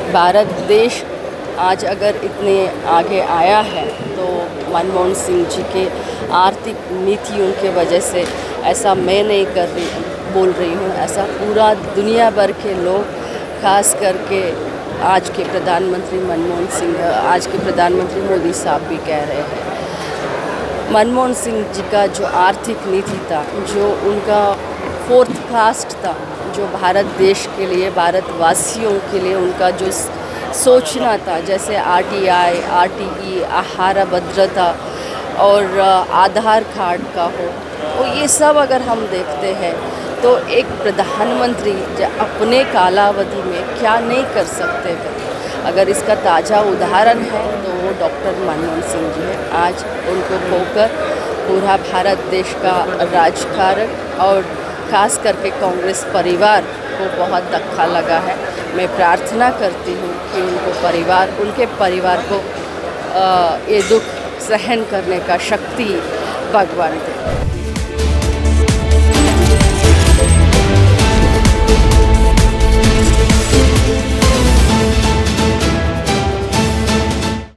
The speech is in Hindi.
भारत देश आज अगर इतने आगे आया है तो मनमोहन सिंह जी के आर्थिक नीतियों के वजह से, ऐसा मैं नहीं बोल रही हूँ, ऐसा पूरा दुनिया भर के लोग, खास करके आज के प्रधानमंत्री मनमोहन सिंह, आज के प्रधानमंत्री मोदी साहब भी कह रहे हैं। मनमोहन सिंह जी का जो आर्थिक नीति था, जो उनका फोर्थ कास्ट था, जो भारत देश के लिए, भारतवासियों के लिए उनका जो सोचना था, जैसे आरटीआई, आरटीई, आहार भद्रता और आधार कार्ड का हो, तो ये सब अगर हम देखते हैं तो एक प्रधानमंत्री अपने कालावधि में क्या नहीं कर सकते थे। अगर इसका ताज़ा उदाहरण है तो वो डॉक्टर मनमोहन सिंह जी है। आज उनको खोकर पूरा भारत देश का राजकारण और खास करके कांग्रेस परिवार को बहुत धक्का लगा है। मैं प्रार्थना करती हूँ कि उनके परिवार को ये दुख सहन करने का शक्ति भगवान दे।